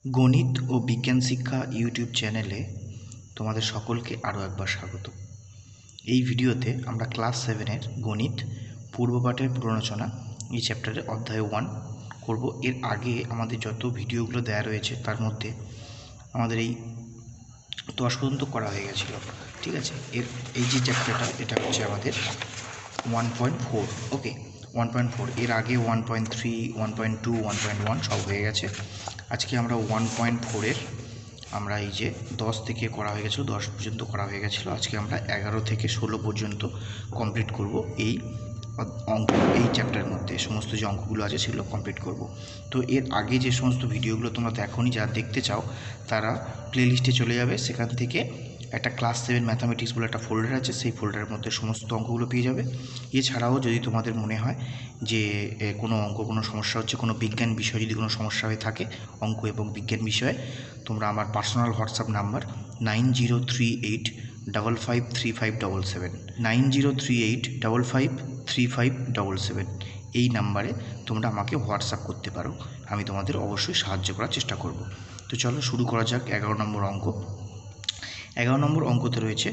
গণিত ও বিজ্ঞান শিক্ষা ইউটিউব চ্যানেলে তোমাদের সকলকে আরও একবার স্বাগত। এই ভিডিওতে আমরা ক্লাস 7-এর গণিত পূর্বপাঠের পুনরালোচনা এই চ্যাপ্টারের অধ্যায় 1 করব। এর আগে আমাদের যত ভিডিওগুলো দেওয়া রয়েছে তার মধ্যে আমাদের এই 10 পর্যন্ত করা হয়ে গেছিলো, ঠিক আছে। এই যে চ্যাপ্টারটা এটা হচ্ছে আমাদের 1.4, ওকে 1.4। এর আগে 1.3, 1.2, 1.1 সব হয়ে গেছে। আজকে আমরা 1.4-এর আমরা এই যে 10 থেকে করা হয়ে গেছিলো, 10 পর্যন্ত করা হয়ে গেছিলো। আজকে আমরা 11 থেকে 16 পর্যন্ত কমপ্লিট করব। এই অঙ্ক এই চ্যাপ্টারের মধ্যে সমস্ত যে অঙ্কগুলো আছে সেগুলো কমপ্লিট করব। তো এর আগে যে সমস্ত ভিডিওগুলো তোমরা দেখোনি, যারা দেখতে চাও তারা প্লেলিস্টে চলে যাবে, সেখান থেকে একটা ক্লাস 7 ম্যাথামেটিক্স বলে একটা ফোল্ডার আছে, সেই ফোল্ডারের মধ্যে সমস্ত অঙ্কগুলো পেয়ে যাবে। এছাড়াও যদি তোমাদের মনে হয় যে কোনো অঙ্ক কোনো সমস্যা হচ্ছে, কোনো বিজ্ঞান বিষয়ে যদি কোনো সমস্যা হয়ে থাকে অঙ্ক এবং বিজ্ঞান বিষয়ে, তোমরা আমার পার্সোনাল হোয়াটসঅ্যাপ নাম্বার 9038553577 9038553577 এই নাম্বারে তোমরা আমাকে হোয়াটসঅ্যাপ করতে পারো। আমি তোমাদের অবশ্যই সাহায্য করার চেষ্টা করব। তো চলো শুরু করা যাক 11 নম্বর অঙ্ক। 11 নম্বর অঙ্কতে রয়েছে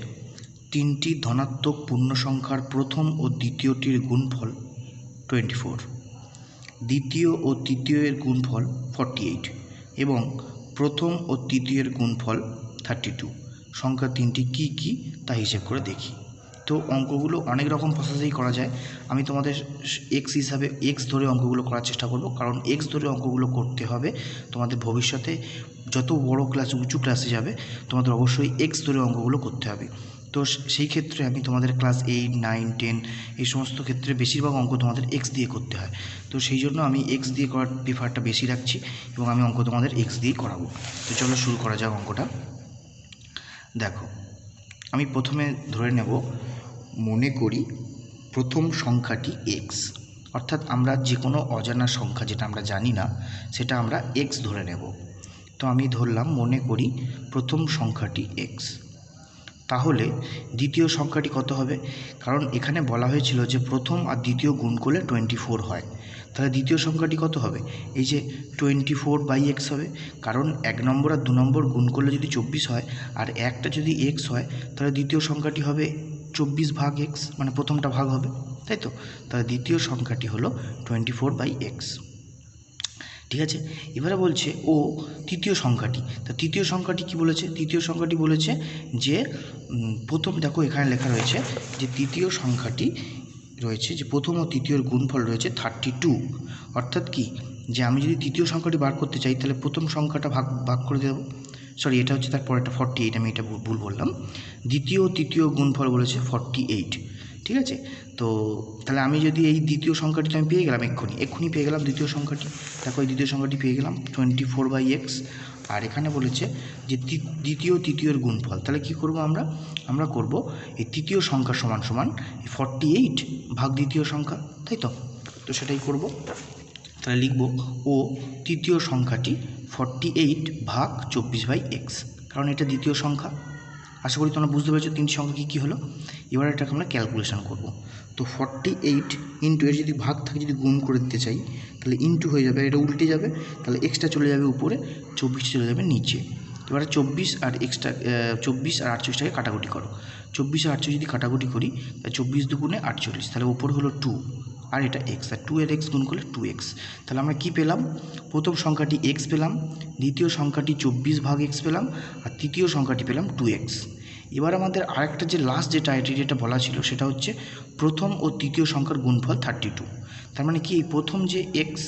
3টি ধনাত্মক পূর্ণ সংখ্যার প্রথম ও দ্বিতীয়টির গুণফল 24, দ্বিতীয় ও তৃতীয়ের গুণফল 48 এবং প্রথম ও তৃতীয়ের গুণফল 32। সংখ্যা তিনটি কী কী তা হিসেব করে দেখি। তো অঙ্কগুলো অনেক রকম প্রসেসেই করা যায়। আমি তোমাদের এক্স হিসাবে এক্স ধরে অঙ্কগুলো করার চেষ্টা করব, কারণ এক্স ধরে অঙ্কগুলো করতে হবে। তোমাদের ভবিষ্যতে যত বড় ক্লাস উঁচু ক্লাসে যাবে তোমাদের অবশ্যই এক্স ধরে অঙ্কগুলো করতে হবে। তো সেই ক্ষেত্রে আমি তোমাদের ক্লাস 8, 9, 10 এই সমস্ত ক্ষেত্রে বেশিরভাগ অঙ্ক তোমাদের এক্স দিয়ে করতে হয়। তো সেই জন্য আমি এক্স দিয়ে করার প্রিফারটা বেশি রাখছি এবং আমি অঙ্ক তোমাদের এক্স দিয়েই করাবো। তো চলো শুরু করা যাক অঙ্কটা। দেখো, আমি প্রথমে ধরে নেব, মনে করি প্রথম সংখ্যাটি এক্স, অর্থাৎ আমরা যে কোনো অজানা সংখ্যা যেটা আমরা জানি না সেটা আমরা এক্স ধরে নেব। তো আমি ধরলাম, মনে করি প্রথম সংখ্যাটি এক্স। তাহলে দ্বিতীয় সংখ্যাটি কত হবে? কারণ এখানে বলা হয়েছিল যে প্রথম আর দ্বিতীয় গুণ করলে 24 হয়। তাহলে দ্বিতীয় সংখ্যাটি কত হবে? এই যে 24/x হবে, কারণ 1 নম্বর আর 2 নম্বর গুণ করলে যদি 24 হয় আর একটা যদি এক্স হয়, তাহলে দ্বিতীয় সংখ্যাটি হবে 24/x, মানে প্রথমটা ভাগ হবে, তাই তো। তাহলে দ্বিতীয় সংখ্যাটি হলো 24/x, ঠিক আছে। এবারে বলছে ও তৃতীয় সংখ্যাটি। তা তৃতীয় সংখ্যাটি কি বলেছে? তৃতীয় সংখ্যাটি বলেছে যে প্রথম, দেখো এখানে লেখা রয়েছে যে তৃতীয় সংখ্যাটি রয়েছে যে প্রথম ও তৃতীয়র গুণফল রয়েছে 32। অর্থাৎ কি, যে আমি যদি তৃতীয় সংখ্যাটি বার করতে চাই তাহলে প্রথম সংখ্যাটা ভাগ করে দেব। সরি, এটা হচ্ছে তারপর একটা 48, আমি এটা ভুল বললাম। দ্বিতীয় ও তৃতীয় গুণফল বলেছে 48, ঠিক আছে। তো তাহলে আমি যদি এই দ্বিতীয় সংখ্যাটি তো আমি পেয়ে গেলাম, এক্ষুনি পেয়ে গেলাম দ্বিতীয় সংখ্যাটি। দেখো এই দ্বিতীয় সংখ্যাটি পেয়ে গেলাম 24/x। আর এখানে বলেছে যে দ্বিতীয় তৃতীয়র গুণফল, তাহলে কি করব আমরা করব এই তৃতীয় সংখ্যা সমান সমান 48 ভাগ দ্বিতীয় সংখ্যা, তাই তো। তো সেটাই করব। তাহলে লিখব ও তৃতীয় সংখ্যাটি 48 ভাগ 24/x, কারণ এটা দ্বিতীয় সংখ্যা। আশা করি তোমরা বুঝতে পেরেছো তিনটি সংখ্যা কী কী হলো। এবার এটাকে আমরা ক্যালকুলেশন করব। তো 48 ইন্টু, এর যদি ভাগ থাকে যদি গুণ করে দিতে চাই তাহলে ইন্টু হয়ে যাবে, এটা উল্টে যাবে, তাহলে এক্সট্রা চলে যাবে উপরে, 24 চলে যাবে নিচে। এবারে 24 আর 48টাকে কাটাকুটি করো। 24 আর 48 যদি কাটাকুটি করি তাহলে 24 দুগুণে 48, তাহলে উপরে হলো 2 আর এটা এক্স, আর 2 এর এক্স গুণ করলে 2x। তাহলে আমরা কি পেলাম? প্রথম সংখ্যাটি এক্স পেলাম, দ্বিতীয় সংখ্যাটি 24/x পেলাম, আর তৃতীয় সংখ্যাটি পেলাম 2x। এবার আমাদের আরেকটা যে লাস্ট যেটা বলা ছিল সেটা হচ্ছে প্রথম ও তৃতীয় সংখ্যার গুণফল 32। তার মানে কি, এই প্রথম যে এক্স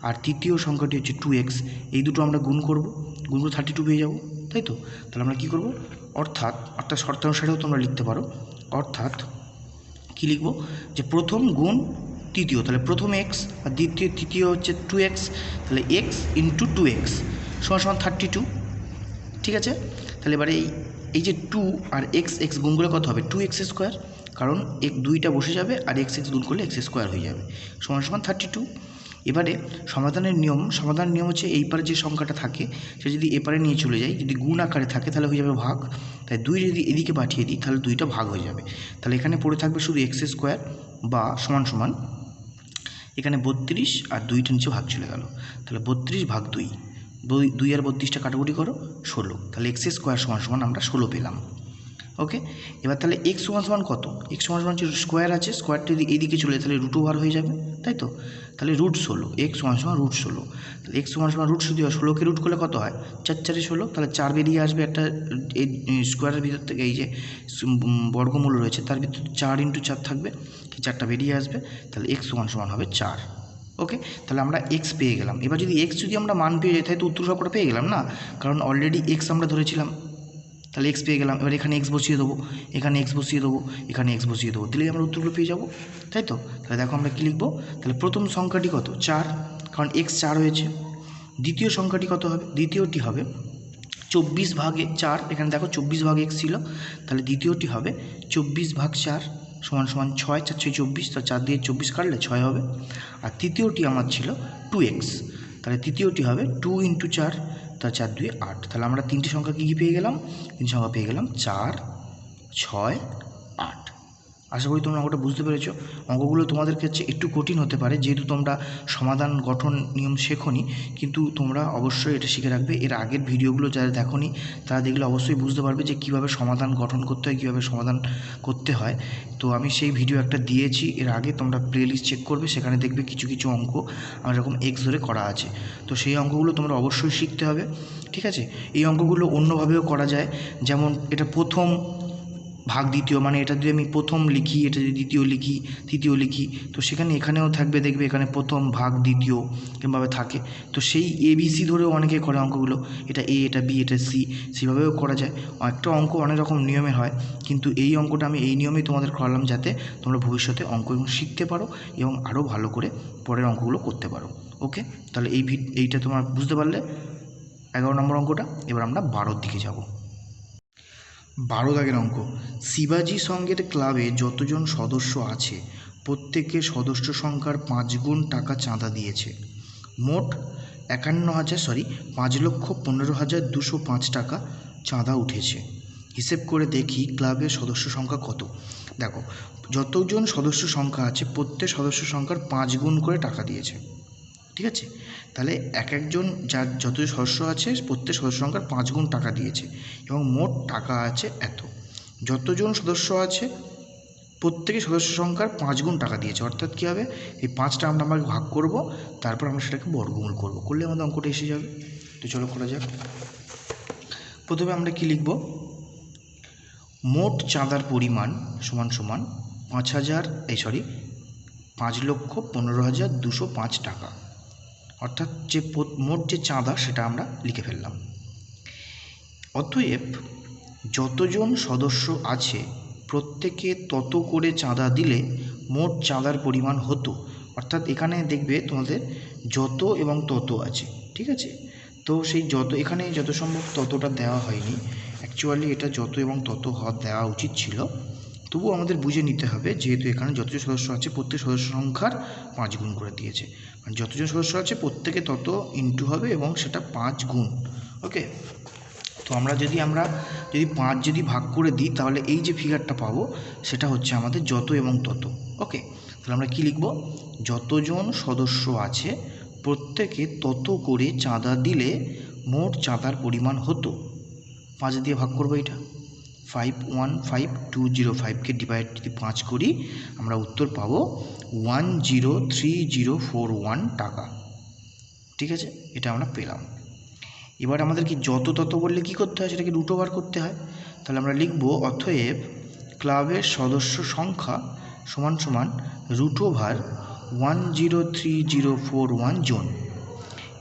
আর তৃতীয় সংখ্যাটি হচ্ছে 2x, এই দুটো আমরা গুণ করে 32 পেয়ে যাব, তাই তো। তাহলে আমরা কি করব, অর্থাৎ শর্তানুসারেও তোমরা লিখতে পারো, অর্থাৎ কি লিখব, যে প্রথম গুণ তৃতীয়, তাহলে প্রথম এক্স আর তৃতীয় হচ্ছে 2x, তাহলে এক্স ইন্টু 2x সমান 32, ঠিক আছে। তাহলে এবারে এই যে 2 আর এক্স গুণ করলে কত হবে? 2x², কারণ দুইটা বসে যাবে আর এক্স গুণ করলে x² হয়ে যাবে, সমান 32। এবারে সমাধান নিয়ম হচ্ছে এই পারে যে সংখ্যাটা থাকে সে যদি এপারে নিয়ে চলে যায়, যদি গুণ আকারে থাকে তাহলে হয়ে যাবে ভাগ, তাই 2 যদি এদিকে পাঠিয়ে দিই তাহলে 2টা ভাগ হয়ে যাবে। তাহলে এখানে পড়ে থাকবে শুধু x² বা সমান এখানে 32 আর 2টা নিচে ভাগ চলে গেল, তাহলে 32/2 2 আর 32টা কাটাকুটি করো 16, তাহলে এক্স স্কোয়ার সমান সমান আমরা 16 পেলাম। ওকে, এবার তাহলে এক্স সমান সমান কত? এক্স সমান সমান স্কোয়ার আছে, স্কোয়ারটা যদি এইদিকে চলে তাহলে রুট ওভার হয়ে যাবে, তাই তো? তাহলে √16, এক্স সমান সমান √16, তাহলে এক্স সমান সমান √16, 16কে রুট করলে কত হয়? 4 4 16, তাহলে 4 বেরিয়ে আসবে একটা, এই স্কোয়ারের ভিতর থেকে এই যে বর্গমূল রয়েছে তার ভিতর 4 × 4 থাকবে, কি 4টা বেরিয়ে আসবে, তাহলে এক্স সমান সমান হবে 4। ওকে, তাহলে আমরা এক্স পেয়ে গেলাম। এবার যদি এক্স যদি আমরা মান পেয়ে যাই তাহলে তো উত্তর সবকটা পেয়ে গেলাম না, কারণ অলরেডি এক্স আমরা ধরেছিলাম, তাহলে এক্স পেয়ে গেলাম। এবার এখানে এক্স বসিয়ে দেবো, এখানে এক্স বসিয়ে দেবো, এখানে এক্স বসিয়ে দেবো, দিলেই আমরা উত্তরগুলো পেয়ে যাবো, তাই তো? তাহলে দেখো আমরা কী লিখবো, তাহলে প্রথম সংখ্যাটি কত? 4, কারণ এক্স 4 হয়েছে। দ্বিতীয় সংখ্যাটি কত হবে? দ্বিতীয়টি হবে 24/4, এখানে দেখো 24 এক্স ছিল, তাহলে দ্বিতীয়টি হবে 24/4 সমান সমান 6, 4 6 24, তো 4 দিয়ে 24 কাটলে 6 হবে। আর তৃতীয়টি আমার ছিল 2x, তাহলে তৃতীয়টি হবে 2 × 4, তা 4 2 8, তাহলে আমরা তিনটি সংখ্যা কী কী পেয়ে গেলাম? তিনটি সংখ্যা পেয়ে গেলাম 4 6 8। আশা করি তোমরা অঙ্কটা বুঝতে পেরেছো। অঙ্কগুলো তোমাদের কাছে একটু কঠিন হতে পারে যেহেতু তোমরা সমাধান গঠন নিয়ম শেখোনি, কিন্তু তোমরা অবশ্যই এটা শিখে রাখবে। এর আগের ভিডিওগুলো যারা দেখোনি তারা দেখলে অবশ্যই বুঝতে পারবে যে কীভাবে সমাধান গঠন করতে হয়, কীভাবে সমাধান করতে হয়। তো আমি সেই ভিডিও একটা দিয়েছি এর আগে, তোমরা প্লেলিস্ট চেক করবে, সেখানে দেখবে কিছু কিছু অঙ্ক আমার এরকম এক্স ধরে করা আছে। তো সেই অঙ্কগুলো তোমরা অবশ্যই শিখতে হবে, ঠিক আছে? এই অঙ্কগুলো অন্যভাবেও করা যায়, যেমন এটা প্রথম ভাগ দ্বিতীয়, মানে এটা যদি আমি প্রথম লিখি, এটা যদি দ্বিতীয় লিখি, তৃতীয় লিখি, তো সেখানে এখানেও থাকবে, দেখবে এখানে প্রথম ভাগ দ্বিতীয় এরকমভাবে থাকে। তো সেই ABC ধরেও অনেকে করে অঙ্কগুলো, এটা A, এটা B, এটা C, সেভাবেও করা যায়। একটা অঙ্ক অনেক রকম নিয়মের হয়, কিন্তু এই অঙ্কটা আমি এই নিয়মেই তোমাদের করালাম যাতে তোমরা ভবিষ্যতে অঙ্ক শিখতে পারো এবং আরও ভালো করে পরের অঙ্কগুলো করতে পারো। ওকে, তাহলে এইটা তোমরা বুঝতে পারলে 11 নম্বর অঙ্কটা। এবার আমরা 12 দিকে যাব। 12 দাগের অঙ্ক, শিবাজি সংঘের ক্লাবে যতজন সদস্য আছে প্রত্যেকে সদস্য সংখ্যার 5 গুণ টাকা চাঁদা দিয়েছে। মোট 5,15,205 টাকা চাঁদা উঠেছে। হিসেব করে দেখি ক্লাবের সদস্য সংখ্যা কত। দেখো, যতজন সদস্য সংখ্যা আছে প্রত্যেক সদস্য সংখ্যার 5 গুণ করে টাকা দিয়েছে, ঠিক আছে? তাহলে এক একজন যার যত সদস্য আছে প্রত্যেক সদস্য সংখ্যার 5 গুণ টাকা দিয়েছে এবং মোট টাকা আছে এত। যতজন সদস্য আছে প্রত্যেকের সদস্য সংখ্যার 5 গুণ টাকা দিয়েছে, অর্থাৎ কী হবে, এই 5টা আমরা ভাগ করব, তারপর আমরা সেটাকে বর্গমূল করব, করলে আমাদের অঙ্কটা এসে যাবে। তো চলো করা যাক। প্রথমে আমরা কি লিখব, মোট চাঁদার পরিমাণ সমান সমান 5,15,205 টাকা, অর্থাৎ যে মোট যে চাঁদা সেটা আমরা লিখে ফেললাম। অতএব যতজন সদস্য আছে প্রত্যেকে তত করে চাঁদা দিলে মোট চাঁদার পরিমাণ হতো, অর্থাৎ এখানে দেখবে তোমাদের যত এবং তত আছে, ঠিক আছে? তো সেই যত, এখানে যত সম্ভব ততটা দেওয়া হয়নি, অ্যাকচুয়ালি এটা যত এবং তত দেওয়া উচিত ছিল, তবুও আমাদের বুঝে নিতে হবে যেহেতু এখানে যতজন সদস্য আছে প্রত্যেক সদস্য সংখ্যার 5 গুণ করে দিয়েছে, মানে যতজন সদস্য আছে প্রত্যেকে তত ইনটু হবে এবং সেটা 5 গুণ। ওকে, তো আমরা যদি 5 যদি ভাগ করে দিই তাহলে এই যে ফিগারটা পাবো সেটা হচ্ছে আমাদের যত এবং তত। ওকে, তাহলে আমরা কি লিখব, যতজন সদস্য আছে প্রত্যেকে তত করে চাঁদা দিলে মোট চাঁদার পরিমাণ হতো। 5 দিয়ে ভাগ করবো, এটা 5,15,205কে ডিভাইড যদি 5 করি আমরা উত্তর পাবো 103041 টাকা, ঠিক আছে? এটা আমরা পেলাম। এবার আমাদের কি যত তত বললে কি করতে হয়, সেটাকে রুট ওভার করতে হয়। তাহলে আমরা লিখব, অতএব ক্লাবের সদস্য সংখ্যা সমান সমান রুট ওভার 103041 জন।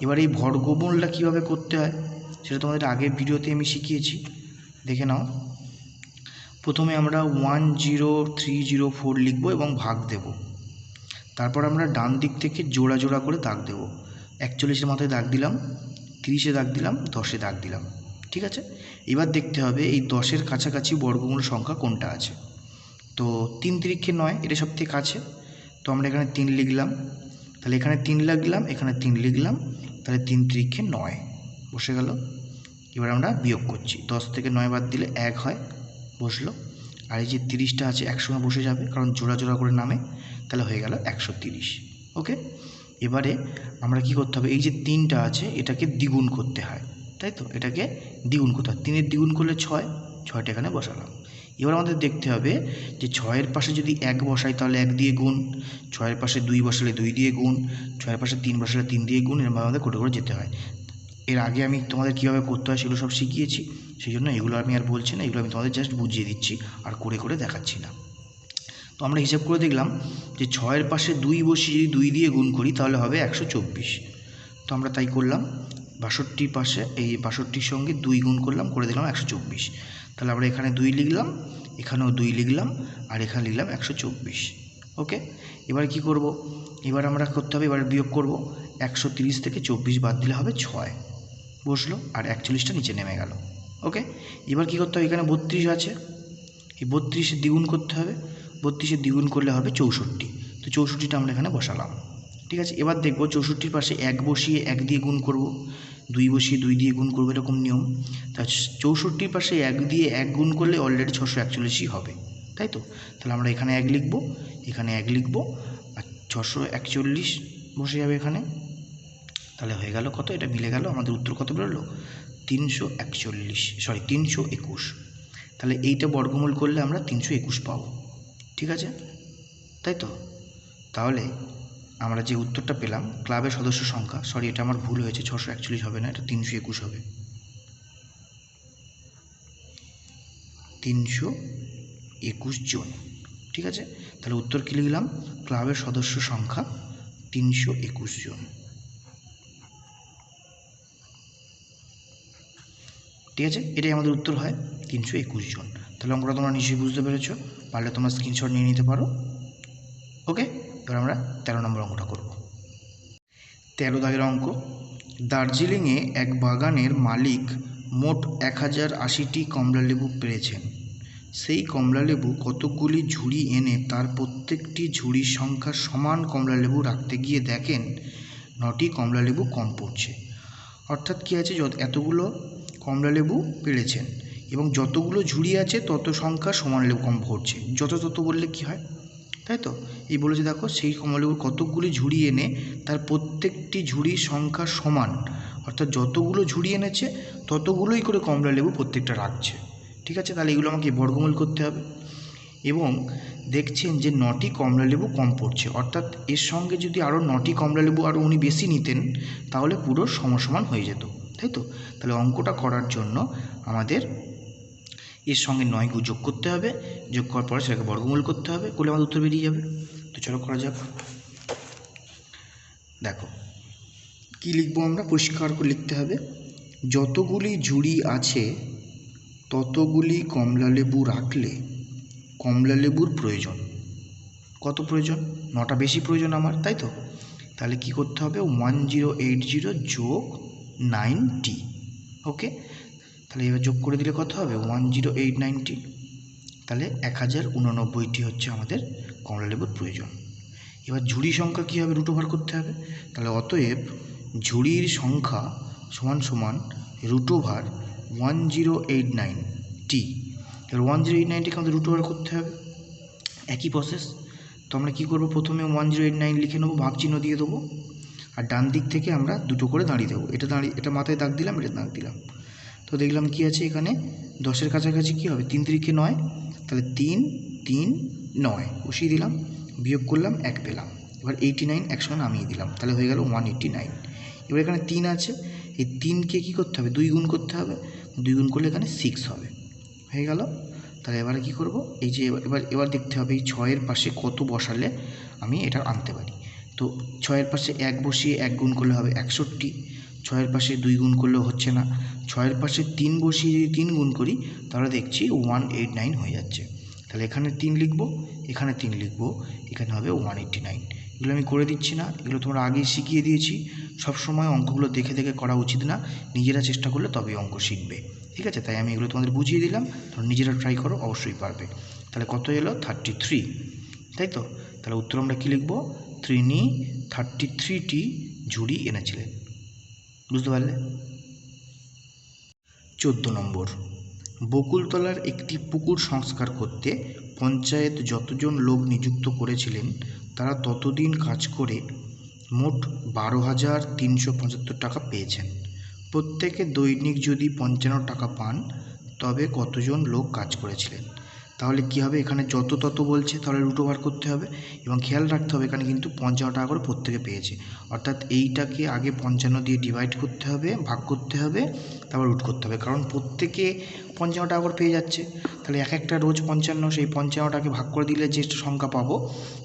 এবার এই বর্গমূলটা কীভাবে করতে হয় সেটা তোমাদের আগের ভিডিওতে আমি শিখিয়েছি, দেখে নাও। প্রথমে আমরা 10304 লিখব এবং ভাগ দেব, তারপর আমরা ডান দিক থেকে জোড়া জোড়া করে দাগ দেব। 41-এর মাথায় দাগ দিলাম, 30-এ দাগ দিলাম, 10-এ দাগ দিলাম, ঠিক আছে? এবার দেখতে হবে এই 10-এর কাছাকাছি বর্গমূল সংখ্যা কোনটা আছে। তো 3 3 9, এটা সব থেকে কাছে, তো আমরা এখানে 3 লিখলাম, তাহলে এখানে 3 লিখলাম, এখানে 3 লিখলাম, তাহলে 3 3 9 বসে গেল। এবার আমরা বিয়োগ করছি, 10 থেকে 9 বাদ দিলে 1 হয়, বসলো। আর এই যে 30টা আছে একসঙ্গে বসে যাবে কারণ জোড়া জোড়া করে নামে, তাহলে হয়ে গেল 130। ওকে, এবারে আমরা কি করতে হবে, এই যে 3টা আছে এটাকে দ্বিগুণ করতে হয়, তাই তো, এটাকে দ্বিগুণ করতে হয়। 3-এর দ্বিগুণ করলে 6, 6টা এখানে বসালাম। এবার আমাদের দেখতে হবে যে 6-এর পাশে যদি 1 বসাই তাহলে 1 দিয়ে গুণ, 6-এর পাশে 2 বসালে 2 দিয়ে গুণ, 6-এর পাশে 3 বসালে 3 দিয়ে গুণ, এরকম আমাদের করে করে যেতে হয়। এর আগে আমি তোমাদের কীভাবে করতে হয় সেগুলো সব শিখিয়েছি, সেই জন্য এগুলো আমি আর বলছি না, এগুলো আমি তোমাদের জাস্ট বুঝিয়ে দিচ্ছি আর করে করে দেখাচ্ছি না। তো আমরা হিসাব করে দেখলাম যে 6-এর পাশে 2 বসিয়ে যদি 2 দিয়ে গুণ করি তাহলে হবে 124। তো আমরা তাই করলাম, 62 পাশে এই 62-র সঙ্গে 2 গুণ করলাম, করে দিলাম 124। তাহলে আমরা এখানে 2 লিখলাম, এখানেও 2 লিখলাম, আর এখানে লিখলাম 124। ওকে, এবার কি করব, এবার আমরা করতে হবে, এবার বিয়োগ করব। 130 থেকে 24 বাদ দিলে হবে 6 বসলো, আর 41টা নিচে নেমে গেল। ওকে, এবার কি করতে হবে, এখানে 32 আছে, এই 32-এর দ্বিগুণ করতে হবে, 32-এর দ্বিগুণ করলে হবে 64। তো 64টা আমরা এখানে বসালাম। ঠিক আছে, এবার দেখব 64-র পাশে 1 বসিয়ে 1 দিয়ে গুণ করব, 2 বসিয়ে 2 দিয়ে গুণ করবো, এরকম নিয়ম। তা 64-র পাশে 1 দিয়ে 1 গুণ করলে অলরেডি 641ই হবে, তাই তো। তাহলে আমরা এখানে 1 লিখব, এখানে 1 লিখব, আর 641 বসে যাবে এখানে। তাহলে হয়ে গেল কত, এটা মিলে গেল, আমাদের উত্তর কত বেরোলো, 321। তাহলে এইটা বর্গমূল করলে আমরা 321 পাবো। ঠিক আছে, তাই তো। তাহলে আমরা যে উত্তরটা পেলাম, ক্লাবের সদস্য সংখ্যা, সরি এটা আমার ভুল হয়েছে, 641 হবে না, এটা 321 হবে, 321 জন। ঠিক আছে, তাহলে উত্তর কী লিখলাম, ক্লাবের সদস্য সংখ্যা 321 জন। ঠিক আছে, এটাই আমাদের উত্তর হয় 321 জন। তাহলে অঙ্কটা তোমরা নিশ্চয়ই বুঝতে পেরেছ, পারলে তোমরা স্ক্রিনশট নিয়ে নিতে পারো। ওকে, এবার আমরা 13 নম্বর অঙ্কটা করব। 13 দাগের অঙ্ক, দার্জিলিংয়ে এক বাগানের মালিক মোট 1080টি কমলালেবু পেরেছেন। সেই কমলালেবু কতকগুলি ঝুড়ি এনে তার প্রত্যেকটি ঝুড়ির সংখ্যা সমান কমলালেবু রাখতে গিয়ে দেখেন 9টি কমলালেবু কম পড়ছে। অর্থাৎ কী আছে, এতগুলো কমলালেবু পেরেছেন এবং যতগুলো ঝুড়ি আছে তত সংখ্যা সমান লেবু কম পড়ছে। যত বললে কি হয়, তাই তো। এই বলেছে দেখো, সেই কমলালেবুর কতকগুলি ঝুড়ি এনে তার প্রত্যেকটি ঝুড়ির সংখ্যা সমান, অর্থাৎ যতগুলো ঝুড়ি এনেছে ততগুলোই করে কমলালেবু প্রত্যেকটা রাখছে। ঠিক আছে, তাহলে এগুলো আমাকে বর্গমূল করতে হবে এবং দেখছেন যে 9টি কমলালেবু কম পড়ছে, অর্থাৎ এর সঙ্গে যদি আরও 9টি কমলালেবু আরও উনি বেশি নিতেন তাহলে পুরো সমান হয়ে যেত, তাই তো। তাহলে অঙ্কটা করার জন্য আমাদের এর সঙ্গে 9 যোগ করতে হবে, যোগ করার পরে সেটাকে বর্গমূল করতে হবে, করলে আমাদের উত্তর বেরিয়ে যাবে। তো চলো করা যাক। দেখো কি লিখবো, আমরা পরিষ্কার করে লিখতে হবে, যতগুলি ঝুড়ি আছে ততগুলি কমলালেবু রাখলে কমলালেবুর প্রয়োজন কত প্রয়োজন, 9টা বেশি প্রয়োজন আমার, তাই তো। তাহলে কি করতে হবে, 1080 যোগ 9টি। ওকে, তাহলে এবার যোগ করে দিলে কত হবে, 1089টি। তাহলে 1089টি হচ্ছে আমাদের কমলালেবুর প্রয়োজন। এবার ঝুড়ি সংখ্যা কী হবে, রুট ওভার করতে হবে। তাহলে অতএব ঝুড়ির সংখ্যা সমান সমান রুট ওভার 1089টি। এবার 1089টিকে আমাদের রুট ওভার করতে হবে, একই প্রসেস। তো আমরা কী করবো, প্রথমে 1089 লিখে নেবো, ভাগ চিহ্ন দিয়ে দেবো, আর ডান দিক থেকে আমরা দুটো করে দাঁড়িয়ে দেবো, এটা মাথায় দাগ দিলাম, এটা দাগ দিলাম। তো দেখলাম কি আছে এখানে, 10-এর কাছাকাছি কী হবে, 3 3 9, তাহলে 3 3 9 বসিয়ে দিলাম, বিয়োগ করলাম, 1 পেলাম। এবার 89 একসঙ্গে নামিয়ে দিলাম, তাহলে হয়ে গেল 189। এবার এখানে 3 আছে, এই 3কে কী করতে হবে, 2 গুণ করতে হবে, 2 গুণ করলে এখানে 6 হবে, হয়ে গেল। তাহলে এবারে কী করব, এই যে এবার দেখতে হবে এই 6-এর পাশে কত বসালে আমি এটা আনতে পারি। তো 6-এর পাশে 1 বসিয়ে 1 গুণ করলে হবে 61, 6-এর পাশে 2 গুণ করলেও হচ্ছে না, 6-এর পাশে 3 বসিয়ে যদি 3 গুণ করি তাহলে দেখছি 189 হয়ে যাচ্ছে। তাহলে এখানে 3 লিখব, এখানে 3 লিখব, এখানে হবে 189। এগুলো আমি করে দিচ্ছি না, এগুলো তোমরা আগেই শিখিয়ে দিয়েছি। সবসময় অঙ্কগুলো দেখে দেখে করা উচিত না, নিজেরা চেষ্টা করলে তবেই অঙ্ক শিখবে। ঠিক আছে, তাই আমি এগুলো তোমাদের বুঝিয়ে দিলাম, তোমরা নিজেরা ট্রাই করো, অবশ্যই পারবে। তাহলে কত এলো, 33, তাই তো। তাহলে উত্তর আমরা কী লিখব, তিনি 33টি ঝুড়ি এনেছিলেন। বুঝতে পারলে। 14 নম্বর, বকুলতলার একটি পুকুর সংস্কার করতে পঞ্চায়েত যতজন লোক নিযুক্ত করেছিলেন তারা ততদিন কাজ করে মোট 12,375 টাকা পেয়েছেন। প্রত্যেকে দৈনিক যদি 55 টাকা পান তবে কতজন লোক কাজ করেছিলেন। তাহলে কী হবে, এখানে যত তত বলছে, তাহলে রুট ওভার করতে হবে এবং খেয়াল রাখতে হবে এখানে কিন্তু 55 টাকা করে প্রত্যেকে পেয়েছে, অর্থাৎ এইটাকে আগে 55 দিয়ে ডিভাইড করতে হবে, ভাগ করতে হবে, তারপর রুট করতে হবে, কারণ প্রত্যেকে 55 টাকা করে পেয়ে যাচ্ছে। তাহলে এক একটা রোজ 55, সেই 55টাকে ভাগ করে দিলে যে সংখ্যা পাবো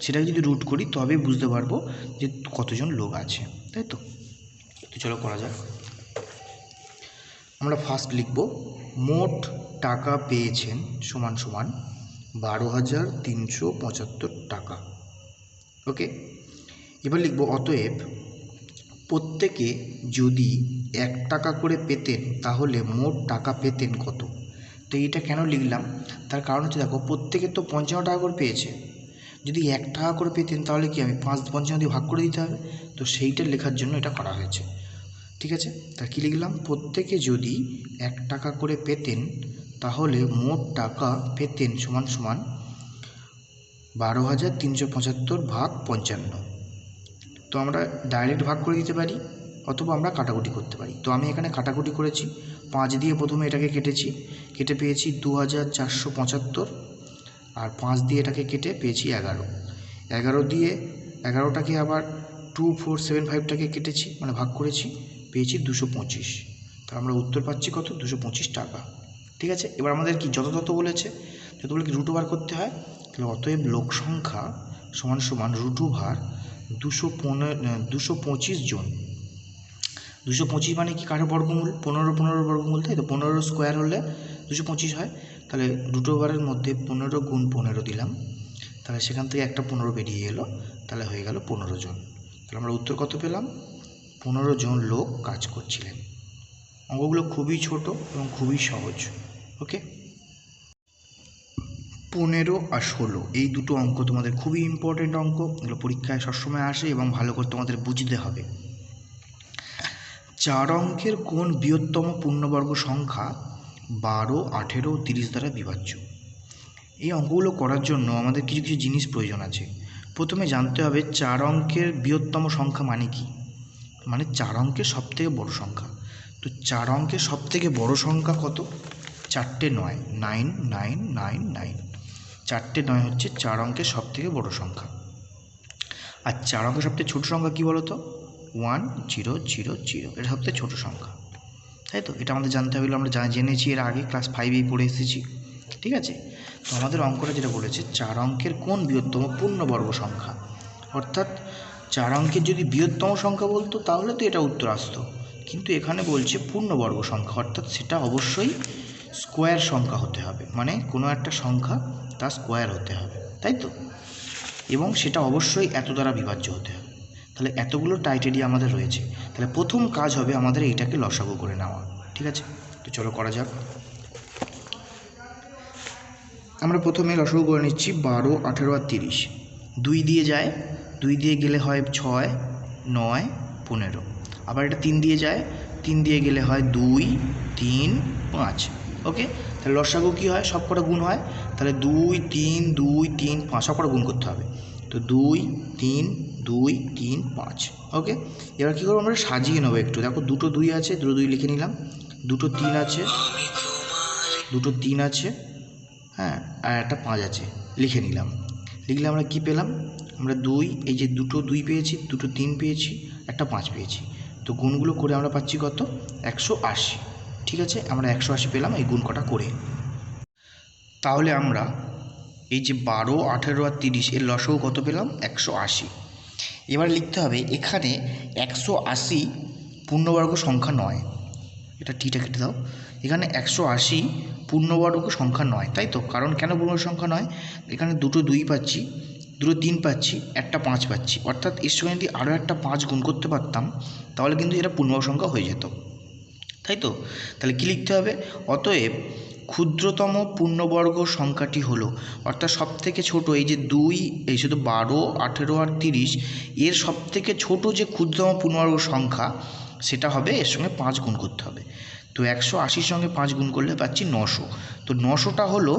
সেটাকে যদি রুট করি তবে বুঝতে পারবো যে কতজন লোক আছে, তাই তো। তো চলো করা যাক। আমরা ফার্স্ট লিখব মোট টাকা পেয়েছেন সমান সমান 12,375 টাকা। ওকে, এবার লিখব অতএব প্রত্যেকে যদি 1 টাকা করে পেতেন তাহলে মোট টাকা পেতেন কত। তো এইটা কেন লিখলাম, তার কারণ হচ্ছে দেখো প্রত্যেকে তো 55 টাকা করে পেয়েছে, যদি 1 টাকা করে পেতেন তাহলে কি আমি 55 দিয়ে ভাগ করে দিতে হবে, তো সেইটা লেখার জন্য এটা করা হয়েছে। ঠিক আছে, তা কী লিখলাম, প্রত্যেকে যদি 1 টাকা করে পেতেন তাহলে মোট টাকা পেতেন সমান সমান 12,375 ভাগ 55। তো আমরা ডাইরেক্ট ভাগ করে দিতে পারি অথবা আমরা কাটাকুটি করতে পারি। তো আমি এখানে কাটাকুটি করেছি, 5 দিয়ে প্রথমে এটাকে কেটে পেয়েছি 2,475, আর 5 দিয়ে এটাকে কেটে পেয়েছি 11 দিয়ে 11টাকে আবার 2475টাকে কেটেছি, মানে ভাগ করেছি, পেয়েছি 225। তো আমরা উত্তর পাচ্ছি কত, 225 টাকা। ঠিক আছে, এবার আমাদের কি যত তত বলেছে, যত বলে কি রুট ওভার করতে হয়, তাহলে অতএব লোক সংখ্যা সমান সমান রুট ওভার 225 জন। 225 মানে কি কারো বর্গমূল, 15 বর্গমূল, তাই তো 15 স্কোয়ার হলে 225 হয়। তাহলে রুট ওভারের মধ্যে 15 গুণ 15 দিলাম, তাহলে সেখান থেকে একটা 15 বেরিয়ে এলো, তাহলে হয়ে গেল 15 জন। তাহলে আমরা উত্তর কত পেলাম, 15 জন লোক কাজ করছিলেন। অঙ্কগুলো খুবই ছোট এবং খুবই সহজ। ওকে, 15 আর 16 এই দুটো অঙ্ক তোমাদের খুবই ইম্পর্টেন্ট অঙ্ক, এগুলো পরীক্ষায় সবসময় আসে এবং ভালো করে তোমাদের বুঝতে হবে। 4 অঙ্কের কোন বৃহত্তম পূর্ণবর্গ সংখ্যা 12, 18, 30 দ্বারা বিভাজ্য। এই অঙ্কগুলো করার জন্য আমাদের কিছু কিছু জিনিস প্রয়োজন আছে। প্রথমে জানতে হবে 4 অঙ্কের বৃহত্তম সংখ্যা মানে কি, মানে 4 অঙ্কের সবথেকে বড় সংখ্যা। তো 4 অঙ্কের সবথেকে বড় সংখ্যা কত, 4টে 9, 9999। 4টে 9 হচ্ছে 4 অঙ্কের সবথেকে বড় সংখ্যা। আর 4 অঙ্কের সবথেকে ছোট সংখ্যা কী বলো তো, 1000, এটা সবথেকে ছোট সংখ্যা, তাই তো। এটা আমাদের জানতে হবে, আমরা জেনেছি এর আগে ক্লাস 5-এই পড়ে এসেছি। ঠিক আছে, তো আমাদের অঙ্কটা যেটা বলেছে 4 অঙ্কের কোন বৃহত্তম পূর্ণবর্গ সংখ্যা, অর্থাৎ 4 অঙ্কের যদি বৃহত্তম সংখ্যা বলতো তাহলে তো এটা উত্তর আসতো, কিন্তু এখানে বলছে পূর্ণবর্গ সংখ্যা, অর্থাৎ সেটা অবশ্যই স্কোয়ার সংখ্যা হতে হবে, মানে কোনো একটা সংখ্যা তার স্কোয়ার হতে হবে, তাই তো, এবং সেটা অবশ্যই এত দ্বারা বিভাজ্য হতে হবে। তাহলে এতগুলো ক্রাইটেরিয়া আমাদের রয়েছে, তাহলে প্রথম কাজ হবে আমাদের এইটাকে লসাগু করে নেওয়া। ঠিক আছে, তো চলো করা যাক। আমরা প্রথমে লসাগু করে নিচ্ছি 12, 18 আর 30। 2 দিয়ে যায়, 2 দিয়ে গেলে হয় 6, 9, 15। আবার এটা 3 দিয়ে যায়, 3 দিয়ে গেলে হয় 2, 3, 5। ওকে, তাহলে লসাগু কী হয়, সব কটা গুণ হয়, তাহলে 2, 3, 2, 3, 5 সব কটা গুণ করতে হবে। তো 2, 3, 2, 3, 5। ওকে, এবার কী করবো, আমরা সাজিয়ে নেবো একটু। দেখো দুটো 2 আছে, দুটো 2 লিখে নিলাম, দুটো 3 আছে, দুটো 3 আছে, হ্যাঁ, আর একটা 5 আছে, লিখে নিলাম। লিখলে আমরা কী পেলাম, আমরা 2, এই যে দুটো 2 পেয়েছি, দুটো 3 পেয়েছি, একটা 5 পেয়েছি। তো গুণগুলো করে আমরা পাচ্ছি কত, 180। ঠিক আছে, আমরা 180 পেলাম এই গুণ কটা করে। তাহলে আমরা এই যে 12, 18 আর 30 এর লসাগু কত পেলাম, 180। এবার লিখতে হবে এখানে 180 পূর্ণবর্গ সংখ্যা নয়, এটা টিটা কেটে দাও, এখানে 180 পূর্ণবর্গ সংখ্যা নয়, তাই তো। কারণ কেন পূর্ণবর্গ সংখ্যা নয়, এখানে দুটো 2 পাচ্ছি, দুটো 3 পাচ্ছি, একটা 5 পাচ্ছি, অর্থাৎ এর সঙ্গে যদি আরও একটা 5 গুণ করতে পারতাম তাহলে কিন্তু এটা পূর্ণবর্গ সংখ্যা হয়ে যেত, তাই তো। তাহলে কী লিখতে হবে, অতএব ক্ষুদ্রতম পূর্ণবর্গ সংখ্যাটি হলো, অর্থাৎ সবথেকে ছোট এই যে 2, এই শুধু 12, 18 আর 30 এর সবথেকে ছোট যে ক্ষুদ্রতম পূর্ণবর্গ সংখ্যা সেটা হবে এর সঙ্গে 5 গুণ করতে হবে। তো 180-র সঙ্গে 5 গুণ করলে পাচ্ছি 900। তো 900টা হলো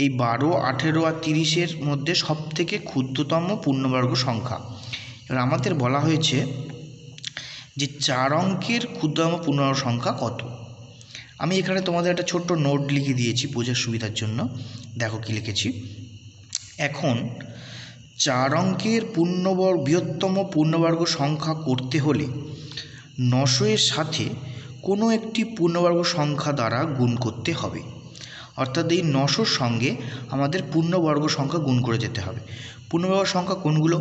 এই 12, 18 আর 30-এর মধ্যে সবথেকে ক্ষুদ্রতম পূর্ণবর্গ সংখ্যা। এবার আমাদের বলা হয়েছে যে 4 অঙ্কের ক্ষুদ্রতম পূর্ণবর্গ সংখ্যা কত। আমি এখানে তোমাদের একটা ছোট্ট নোট লিখে দিয়েছি বোঝার সুবিধার জন্য। দেখো কি লিখেছি। এখন 4 অঙ্কের বৃহত্তম পূর্ণবর্গ সংখ্যা করতে হলে 900 এর সাথে কোনো একটি পূর্ণবর্গ সংখ্যা দ্বারা গুণ করতে হবে। অর্থাৎ এই 900-র সঙ্গে আমাদের পূর্ণবর্গ সংখ্যা গুণ করে যেতে হবে। পূর্ণবর্গ সংখ্যা কোনগুলো?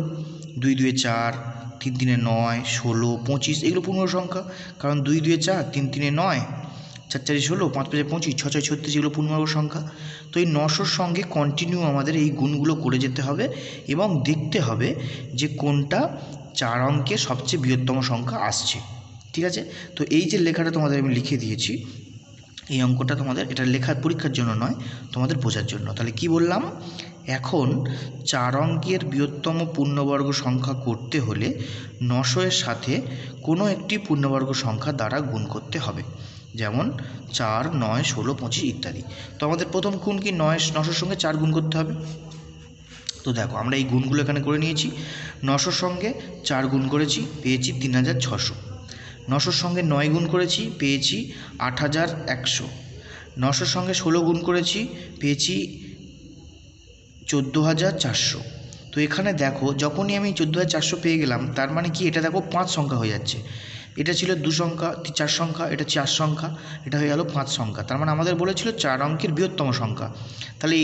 2 2 4, 3 3 9, 16, 25 এগুলো পূর্ণবর্গ সংখ্যা। কারণ 2 2 4, 3 3 9, 4 4 16, 5 5 25, 6 6 36 এগুলো পূর্ণবর্গ সংখ্যা। তো এই 900-র সঙ্গে কন্টিনিউ আমাদের এই গুণগুলো করে যেতে হবে এবং দেখতে হবে যে কোনটা 4 অঙ্কের সবচেয়ে বৃহত্তম সংখ্যা আসছে। ঠিক আছে? তো এই যে লেখাটা তোমাদের আমি লিখে দিয়েছি, এই অঙ্কটা তোমাদের এটা লেখার পরীক্ষার জন্য নয়, তোমাদের বোঝার জন্য। তাহলে কি বললাম? এখন 4 অঙ্কের বৃহত্তম পূর্ণবর্গ সংখ্যা করতে হলে 900 এর সাথে কোনো একটি পূর্ণবর্গ সংখ্যা দ্বারা গুণ করতে হবে। যেমন 4, 9, 16, 25 ইত্যাদি। তো আমাদের প্রথম গুণ কি? 900-র সঙ্গে 4 গুণ করতে হবে। তো দেখো আমরা এই গুণগুলো এখানে করে নিয়েছি। 900-র সঙ্গে 4 গুণ করেছি, পেয়েছি 3600। 900-র সঙ্গে 9 গুণ করেছি, পেয়েছি 8100। 900-র সঙ্গে 16 গুণ করেছি, পেয়েছি 14400। তো এখানে দেখো যখনই আমি 14400 পেয়ে গেলাম, তার মানে কি এটা দেখো 5 সংখ্যা হয়ে যাচ্ছে। এটা ছিল 2 সংখ্যা, 4 সংখ্যা, এটা 4 সংখ্যা, এটা হয়ে গেল 5 সংখ্যা। তার মানে আমাদের বলেছিল 4 অঙ্কের বৃহত্তম সংখ্যা। তাহলে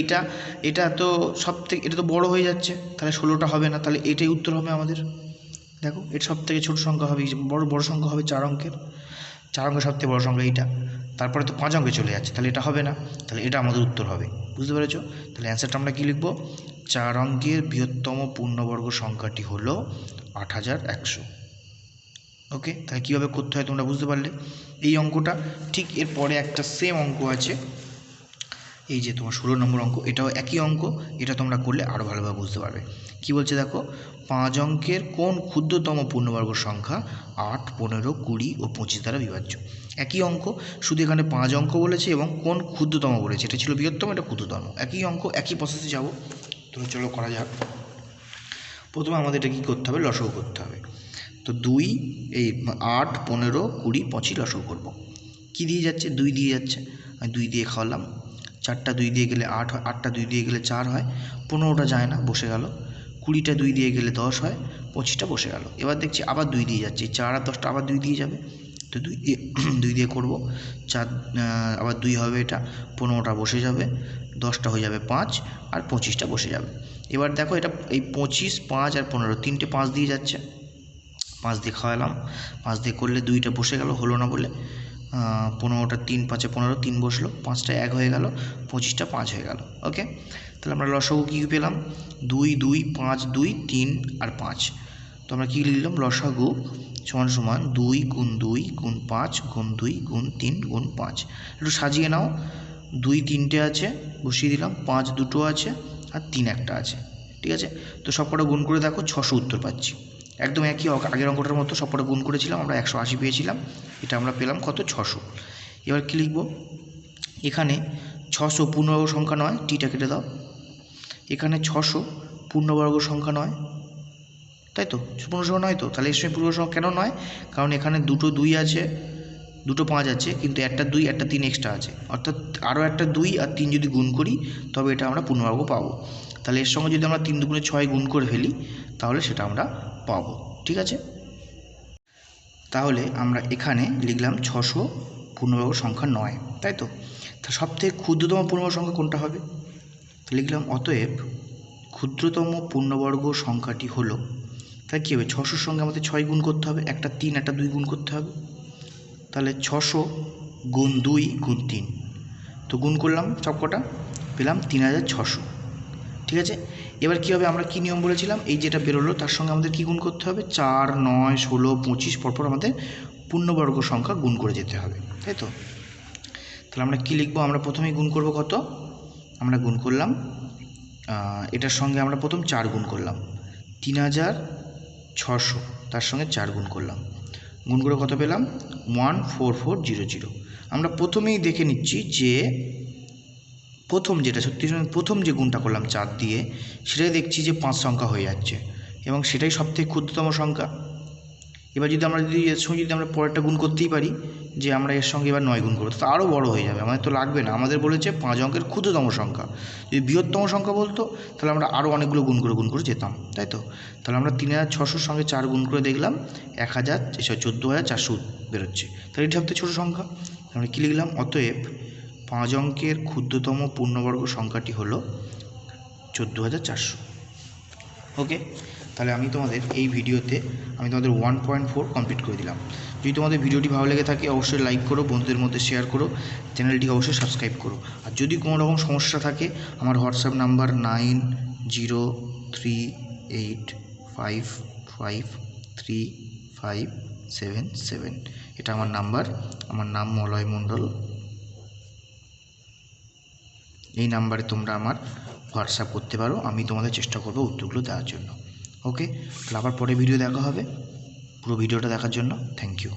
এটা তো সবথেকে, এটা তো বড় হয়ে যাচ্ছে, তাহলে 16টা হবে না, তাহলে এটাই উত্তর হবে আমাদের। দেখো এটা সবথেকে ছোট সংখ্যা হবে, বড় সংখ্যা হবে 4 অঙ্কের। 4 অঙ্কের সবথেকে বড় সংখ্যা এইটা। তারপরে তো 5 অঙ্কে চলে যাচ্ছে, তাহলে এটা হবে না, তাহলে এটা আমাদের উত্তর হবে। বুঝতে পেরেছো? তাহলে অ্যান্সারটা আমরা কী লিখব? 4 অঙ্কের বৃহত্তম পূর্ণবর্গ সংখ্যাটি হলো 8100। ওকে, তাহলে কীভাবে করতে হয় তোমরা বুঝতে পারলে। এই অঙ্কটা ঠিক এরপরে একটা সেম অঙ্ক আছে, এই যে তোমার 16 নম্বর অঙ্ক, এটাও একই অঙ্ক। এটা তোমরা করলে আরও ভালোভাবে বুঝতে পারবে। কি বলছে দেখো, 5 অঙ্কের কোন ক্ষুদ্রতম পূর্ণবর্গ সংখ্যা 8, 15, 20 ও 25 দ্বারা বিভাজ্য। একই অঙ্ক, শুধু এখানে 5 অঙ্ক বলেছে এবং কোন ক্ষুদ্রতম বলেছে। এটা ছিল বৃহত্তম, এটা ক্ষুদ্রতম। একই অঙ্ক, একই প্রসেসে যাব। তো চলো করা যাক। প্রথমে আমাদের এটা কী করতে হবে? লসাগু করতে হবে। তো 8, 15, 20, 25 লসাগু করব। কী দিয়ে যাচ্ছে? 2 দিয়ে যাচ্ছে, আমি 2 দিয়ে খাওয়ালাম। 4টা 2 দিয়ে গেলে 8 হয়, 8টা 2 দিয়ে গেলে 4 হয়, 15টা যায় না, বসে গেল। 20টা 2 দিয়ে গেলে 10 হয়, 25টা বসে গেল। এবার দেখছি আবার 2 দিয়ে যাচ্ছে, 4 আর 10টা আবার 2 দিয়ে যাবে। তো 2 দিয়ে করবো, 4 আবার 2 হবে, এটা 15টা বসে যাবে, 10টা হয়ে যাবে 5 আর 25টা বসে যাবে। এবার দেখো এটা এই 25, 5 আর 15, 3টে 5 দিয়ে যাচ্ছে, 5 দিয়ে খাওয়ালাম। 5 দিয়ে করলে 2টা বসে গেল, হলো না বলে। 15টা 3 5 15, 3 বসলো, 5টা 1 হয়ে গেল, 25টা 5 হয়ে গেল। ওকে, তাহলে আমরা লসাগু কী পেলাম? 2 2 5 2 3 আর 5। তো আমরা কী লিখলাম? লসাগু সমান সমান 2 গুণ 2 গুণ 5 গুণ 2 গুণ 3 গুণ 5। একটু সাজিয়ে নাও। 2 3টে আছে, বসিয়ে দিলাম। 5 2টো আছে আর 3 একটা আছে। ঠিক আছে, তো সবকটা গুণ করে দেখো 600 উত্তর পাচ্ছি। একদম একই আগের অঙ্কটার মতো সবকটা গুণ করেছিলাম, আমরা 180 পেয়েছিলাম। এটা আমরা পেলাম কত? 600। এবার কী লিখব? এখানে 600 পূর্ণবর্গ সংখ্যা নয়, টিটা কেটে দাও। এখানে 600 পূর্ণবর্গ সংখ্যা নয়, তাই তো? পূর্ণসংখ্যা নয় তো, তাহলে এর সঙ্গে পূর্ণসংখ্যা কেন নয়? কারণ এখানে 2টো 2 আছে, 2টো 5 আছে, কিন্তু একটা 2 একটা 3 এক্সট্রা আছে। অর্থাৎ আরও একটা 2 আর 3 যদি গুণ করি তবে এটা আমরা পূর্ণবর্গ পাবো। তাহলে এর সঙ্গে যদি আমরা 3 2 6 গুণ করে ফেলি তাহলে সেটা আমরা পাবো। ঠিক আছে, তাহলে আমরা এখানে লিখলাম 600 পূর্ণবর্গ সংখ্যা নয়, তাই তো? তা সবথেকে ক্ষুদ্রতম পূর্ণবর্গ সংখ্যা কোনটা হবে? লিখলাম অতএব ক্ষুদ্রতম পূর্ণবর্গ সংখ্যাটি হলো, তাই কী হবে? 600-র সঙ্গে আমাদের 6 গুণ করতে হবে, একটা 3 একটা 2 গুণ করতে হবে। তাহলে 600 গুণ 2 গুণ 3, তো গুণ করলাম সবকটা, পেলাম 3600। ঠিক আছে, এবার কী হবে? আমরা কী নিয়ম বলেছিলাম? এই যেটা বেরোলো তার সঙ্গে আমাদের কী গুণ করতে হবে? 4, 9, 16, 25 পরপর আমাদের পূর্ণবর্গ সংখ্যা গুণ করে যেতে হবে, তাই তো? তাহলে আমরা কী লিখবো? আমরা প্রথমেই গুণ করব কত? আমরা গুণ করলাম এটার সঙ্গে আমরা প্রথম 4 গুণ করলাম, 3600, তার সঙ্গে 4 গুণ করলাম, গুণ করে কত পেলাম? 14400। আমরা প্রথমেই দেখে নিচ্ছি যে প্রথম যেটা সত্যি প্রথম যে গুণটা করলাম 4 দিয়ে, সেটাই দেখছি যে 5 সংখ্যা হয়ে যাচ্ছে। এবং সেটাই সবথেকে ক্ষুদ্রতম সংখ্যা। এবার যদি আমরা এর সঙ্গে যদি আমরা পরেরটা গুণ করতেই পারি, যে আমরা এর সঙ্গে এবার 9 গুণ করবো, তো আরও বড় হয়ে যাবে, আমাদের তো লাগবে না। আমাদের বলেছে 5 অঙ্কের ক্ষুদ্রতম সংখ্যা। যদি বৃহত্তম সংখ্যা বলতো তাহলে আমরা আরও অনেকগুলো গুণ করে যেতাম, তাই তো। তাহলে আমরা 3600 সঙ্গে 4 গুণ করে দেখলাম 14,400 বেরোচ্ছে। তাহলে এটি সবথেকে ছোটো সংখ্যা। আমরা কী লিখলাম? অতএব 5 অঙ্কের ক্ষুদ্রতম পূর্ণবর্গ সংখ্যাটি হলো 14,400। ওকে, তাহলে আমি তোমাদের এই ভিডিওতে আমি তোমাদের 1.4 কমপ্লিট করে দিলাম। যদি তোমাদের ভিডিওটি ভালো লেগে থাকে অবশ্যই লাইক করো, বন্ধুদের মধ্যে শেয়ার করো, চ্যানেলটিকে অবশ্যই সাবস্ক্রাইব করো। আর যদি কোনো রকম সমস্যা থাকে আমার হোয়াটসঅ্যাপ নাম্বার 9038553577, এটা আমার নাম্বার। আমার নাম মলয় মণ্ডল। এই নাম্বারে তোমরা আমার হোয়াটসঅ্যাপ করতে পারো, আমি তোমাদের চেষ্টা করবো উত্তরগুলো দেওয়ার জন্য। ওকে, তাহলে আবার পরে ভিডিও দেখা হবে। পুরো ভিডিওটা দেখার জন্য থ্যাংক ইউ।